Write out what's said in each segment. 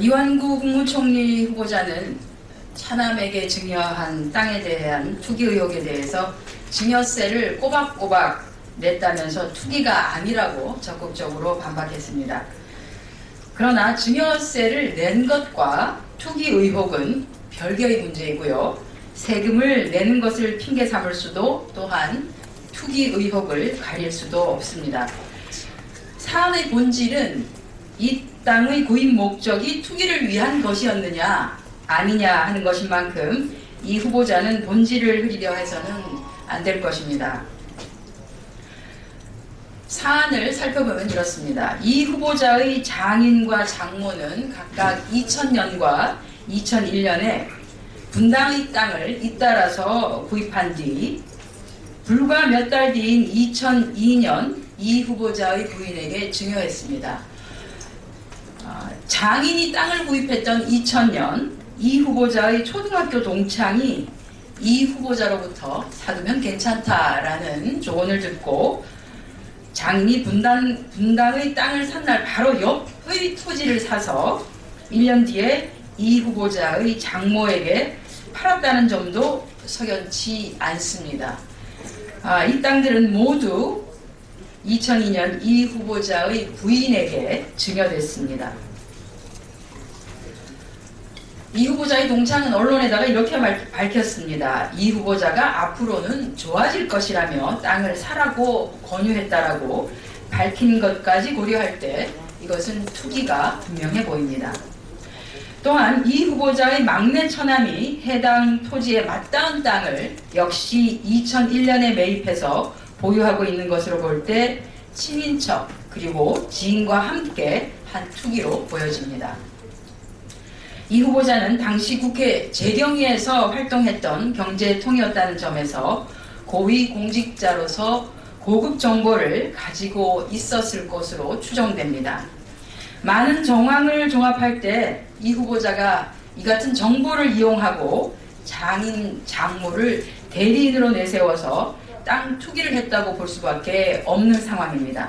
이완구 국무총리 후보자는 차남에게 증여한 땅에 대한 투기 의혹에 대해서 증여세를 꼬박꼬박 냈다면서 투기가 아니라고 적극적으로 반박했습니다. 그러나 증여세를 낸 것과 투기 의혹은 별개의 문제이고요. 세금을 내는 것을 핑계 삼을 수도 또한 투기 의혹을 가릴 수도 없습니다. 사안의 본질은 이 땅의 구입 목적이 투기를 위한 것이었느냐 아니냐 하는 것인 만큼 이 후보자는 본질을 흐리려 해서는 안 될 것입니다. 사안을 살펴보면 이렇습니다. 이 후보자의 장인과 장모는 각각 2000년과 2001년에 분당의 땅을 잇따라서 구입한 뒤 불과 몇 달 뒤인 2002년 이 후보자의 부인에게 증여했습니다. 장인이 땅을 구입했던 2000년 이 후보자의 초등학교 동창이 이 후보자로부터 사두면 괜찮다라는 조언을 듣고 장인이 분당의 땅을 산 날 바로 옆의 토지를 사서 1년 뒤에 이 후보자의 장모에게 팔았다는 점도 석연치 않습니다. 이 땅들은 모두 2002년 이 후보자의 부인에게 증여됐습니다. 이 후보자의 동창은 언론에다가 이렇게 밝혔습니다. 이 후보자가 앞으로는 좋아질 것이라며 땅을 사라고 권유했다라고 밝힌 것까지 고려할 때 이것은 투기가 분명해 보입니다. 또한 이 후보자의 막내 처남이 해당 토지에 맞닿은 땅을 역시 2001년에 매입해서 보유하고 있는 것으로 볼 때 친인척 그리고 지인과 함께 한 투기로 보여집니다. 이 후보자는 당시 국회 재경위에서 활동했던 경제통이었다는 점에서 고위 공직자로서 고급 정보를 가지고 있었을 것으로 추정됩니다. 많은 정황을 종합할 때 이 후보자가 이 같은 정보를 이용하고 장인, 장모를 대리인으로 내세워서 땅 투기를 했다고 볼 수밖에 없는 상황입니다.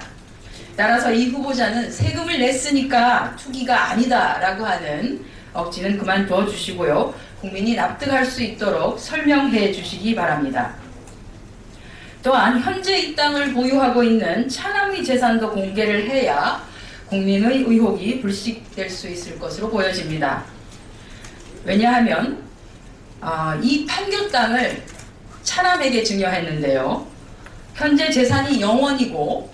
따라서 이 후보자는 세금을 냈으니까 투기가 아니다라고 하는 억지는 그만둬 주시고요. 국민이 납득할 수 있도록 설명해 주시기 바랍니다. 또한 현재 이 땅을 보유하고 있는 차남의 재산도 공개를 해야 국민의 의혹이 불식될 수 있을 것으로 보여집니다. 왜냐하면 이 판교 땅을 차남에게 증여했는데요. 현재 재산이 0원이고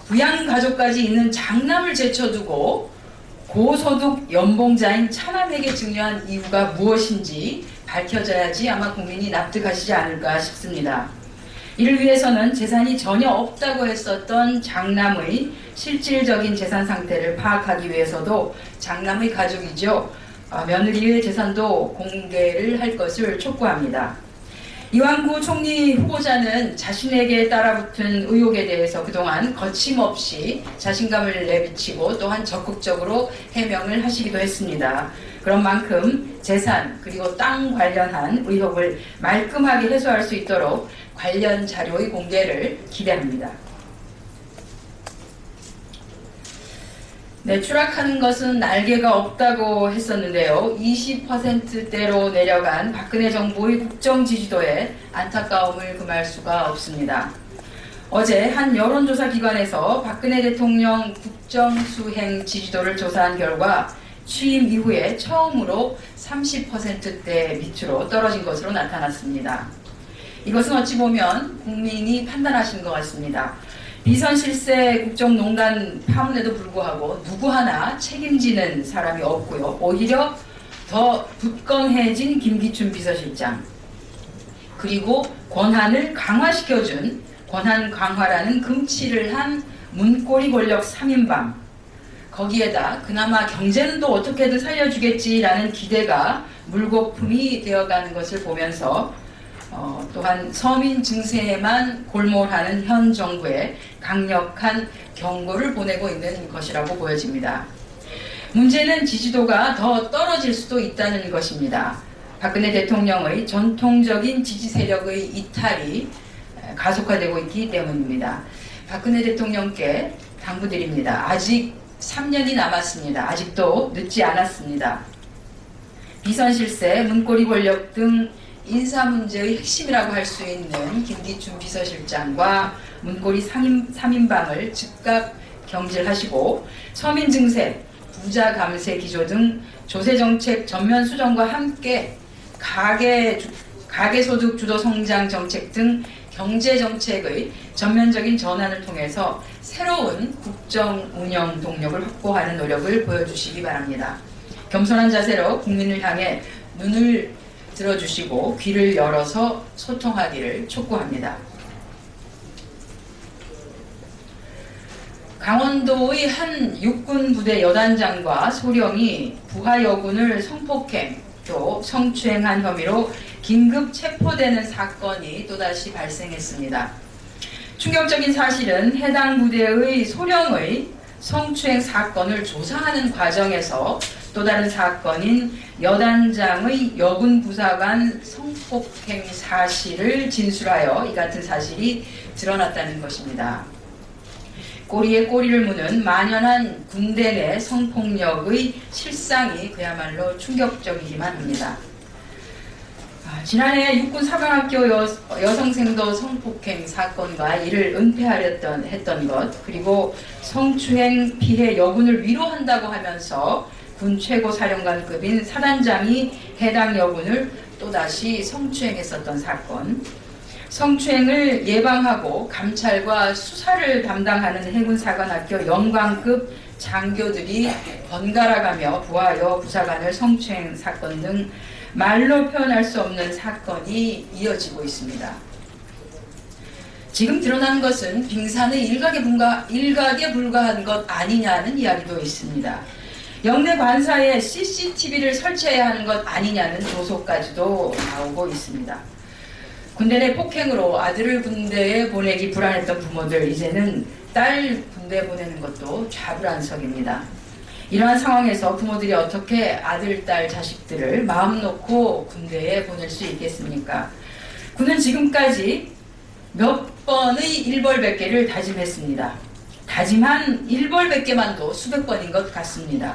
부양가족까지 있는 장남을 제쳐두고 고소득 연봉자인 차남에게 증여한 이유가 무엇인지 밝혀져야지 아마 국민이 납득하시지 않을까 싶습니다. 이를 위해서는 재산이 전혀 없다고 했었던 장남의 실질적인 재산 상태를 파악하기 위해서도 장남의 가족이죠. 며느리의 재산도 공개를 할 것을 촉구합니다. 이완구 총리 후보자는 자신에게 따라붙은 의혹에 대해서 그동안 거침없이 자신감을 내비치고 또한 적극적으로 해명을 하시기도 했습니다. 그런 만큼 재산 그리고 땅 관련한 의혹을 말끔하게 해소할 수 있도록 관련 자료의 공개를 기대합니다. 네, 추락하는 것은 날개가 없다고 했었는데요. 20%대로 내려간 박근혜 정부의 국정 지지도에 안타까움을 금할 수가 없습니다. 어제 한 여론조사 기관에서 박근혜 대통령 국정 수행 지지도를 조사한 결과 취임 이후에 처음으로 30%대 밑으로 떨어진 것으로 나타났습니다. 이것은 어찌 보면 국민이 판단하신 것 같습니다. 비선 실세 국정농단 파문에도 불구하고 누구 하나 책임지는 사람이 없고요. 오히려 더 굳건해진 김기춘 비서실장 그리고 권한을 강화시켜준 권한 강화라는 금치를 한 문고리 권력 3인방 거기에다 그나마 경제는 또 어떻게든 살려주겠지라는 기대가 물거품이 되어가는 것을 보면서 또한 서민 증세에만 골몰하는 현 정부에 강력한 경고를 보내고 있는 것이라고 보여집니다. 문제는 지지도가 더 떨어질 수도 있다는 것입니다. 박근혜 대통령의 전통적인 지지 세력의 이탈이 가속화되고 있기 때문입니다. 박근혜 대통령께 당부드립니다. 아직 3년이 남았습니다. 아직도 늦지 않았습니다. 비선실세, 문고리 권력 등 인사 문제의 핵심이라고 할 수 있는 김기춘 비서실장과 문고리 3인방을 즉각 경질하시고 서민 증세, 부자 감세 기조 등 조세 정책 전면 수정과 함께 가계소득 주도 성장 정책 등 경제 정책의 전면적인 전환을 통해서 새로운 국정 운영 동력을 확보하는 노력을 보여주시기 바랍니다. 겸손한 자세로 국민을 향해 눈을 들어주시고 귀를 열어서 소통하기를 촉구합니다. 강원도의 한 육군 부대 여단장과 소령이 부하 여군을 성폭행 또 성추행한 혐의로 긴급 체포되는 사건이 또다시 발생했습니다. 충격적인 사실은 해당 부대의 소령의 성추행 사건을 조사하는 과정에서 또 다른 사건인 여단장의 여군 부사관 성폭행 사실을 진술하여 이 같은 사실이 드러났다는 것입니다. 꼬리에 꼬리를 무는 만연한 군대 내 성폭력의 실상이 그야말로 충격적이기만 합니다. 지난해 육군 사관학교 여성생도 성폭행 사건과 이를 은폐하려 했던 것, 그리고 성추행 피해 여군을 위로한다고 하면서 군 최고사령관급인 사단장이 해당 여군을 또다시 성추행했었던 사건, 성추행을 예방하고 감찰과 수사를 담당하는 해군사관학교 영광급 장교들이 번갈아가며 부하 여부사관을 성추행 사건 등 말로 표현할 수 없는 사건이 이어지고 있습니다. 지금 드러난 것은 빙산의 일각에 불과한 것 아니냐는 이야기도 있습니다. 영내 관사에 CCTV를 설치해야 하는 것 아니냐는 조소까지도 나오고 있습니다. 군대 내 폭행으로 아들을 군대에 보내기 불안했던 부모들, 이제는 딸 군대 보내는 것도 좌불안석입니다. 이러한 상황에서 부모들이 어떻게 아들, 딸, 자식들을 마음 놓고 군대에 보낼 수 있겠습니까? 군은 지금까지 몇 번의 일벌백계를 다짐했습니다. 다짐한 일벌백계만도 수백 번인 것 같습니다.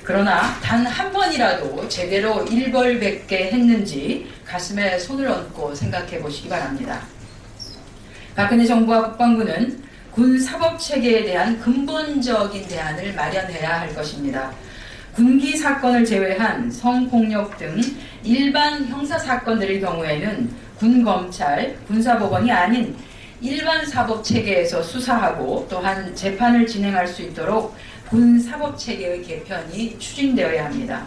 그러나 단 한 번이라도 제대로 일벌백계 했는지 가슴에 손을 얹고 생각해 보시기 바랍니다. 박근혜 정부와 국방부는 군 사법체계에 대한 근본적인 대안을 마련해야 할 것입니다. 군기 사건을 제외한 성폭력 등 일반 형사사건들의 경우에는 군검찰, 군사법원이 아닌 일반 사법체계에서 수사하고 또한 재판을 진행할 수 있도록 군사법체계의 개편이 추진되어야 합니다.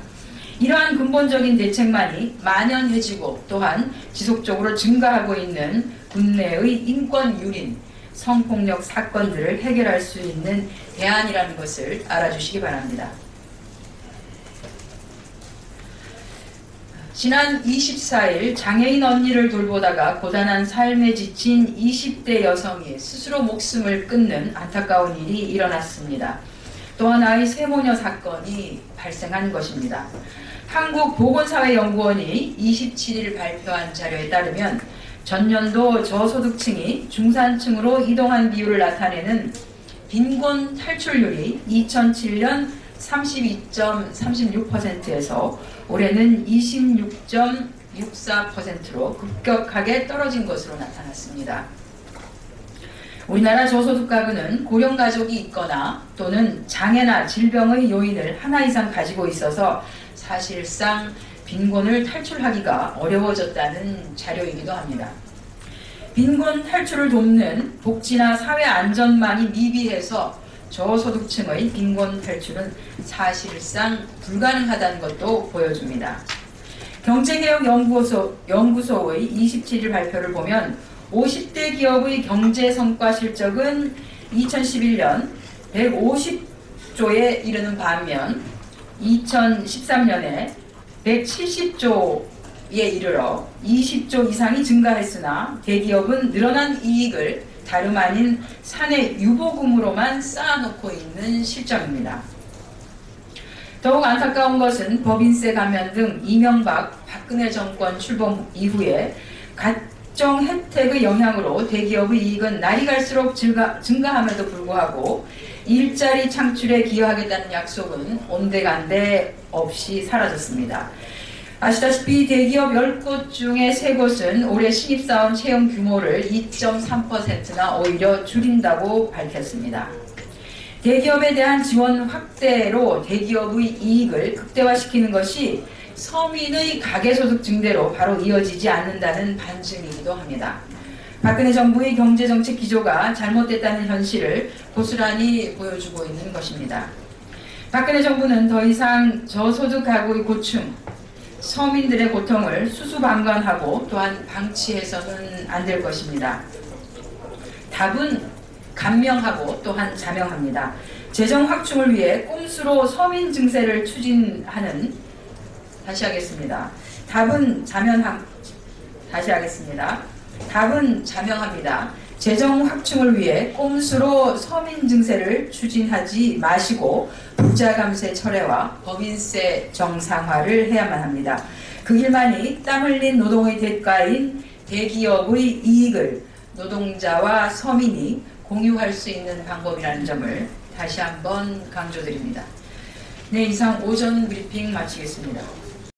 이러한 근본적인 대책만이 만연해지고 또한 지속적으로 증가하고 있는 군내의 인권 유린, 성폭력 사건들을 해결할 수 있는 대안이라는 것을 알아주시기 바랍니다. 지난 24일 장애인 언니를 돌보다가 고단한 삶에 지친 20대 여성이 스스로 목숨을 끊는 안타까운 일이 일어났습니다. 또 하나의 세모녀 사건이 발생한 것입니다. 한국보건사회연구원이 27일 발표한 자료에 따르면 전년도 저소득층이 중산층으로 이동한 비율을 나타내는 빈곤 탈출률이 2007년 32.36%에서 올해는 26.64%로 급격하게 떨어진 것으로 나타났습니다. 우리나라 저소득 가구는 고령 가족이 있거나 또는 장애나 질병의 요인을 하나 이상 가지고 있어서 사실상 빈곤을 탈출하기가 어려워졌다는 자료이기도 합니다. 빈곤 탈출을 돕는 복지나 사회 안전망이 미비해서 저소득층의 빈곤 탈출은 사실상 불가능하다는 것도 보여줍니다. 경제개혁연구소의 27일 발표를 보면 50대 기업의 경제 성과 실적은 2011년 150조에 이르는 반면 2013년에 170조에 이르러 20조 이상이 증가했으나 대기업은 늘어난 이익을 다름 아닌 사내 유보금으로만 쌓아놓고 있는 실정입니다. 더욱 안타까운 것은 법인세 감면 등 이명박, 박근혜 정권 출범 이후에 각종 혜택의 영향으로 대기업의 이익은 날이 갈수록 증가함에도 불구하고 일자리 창출에 기여하겠다는 약속은 온데간데 없이 사라졌습니다. 아시다시피 대기업 10곳 중에 3곳은 올해 신입사원 채용 규모를 2.3%나 오히려 줄인다고 밝혔습니다. 대기업에 대한 지원 확대로 대기업의 이익을 극대화시키는 것이 서민의 가계소득 증대로 바로 이어지지 않는다는 반증이기도 합니다. 박근혜 정부의 경제정책 기조가 잘못됐다는 현실을 고스란히 보여주고 있는 것입니다. 박근혜 정부는 더 이상 저소득 가구의 고충, 서민들의 고통을 수수방관하고 또한 방치해서는 안 될 것입니다. 답은 간명하고 또한 자명합니다. 재정 확충을 위해 꼼수로 서민 증세를 추진하는 다시 하겠습니다. 답은 자명합니다. 재정 확충을 위해 꼼수로 서민 증세를 추진하지 마시고 부자 감세 철회와 법인세 정상화를 해야만 합니다. 그 길만이 땀 흘린 노동의 대가인 대기업의 이익을 노동자와 서민이 공유할 수 있는 방법이라는 점을 다시 한번 강조드립니다. 네, 이상 오전 브리핑 마치겠습니다.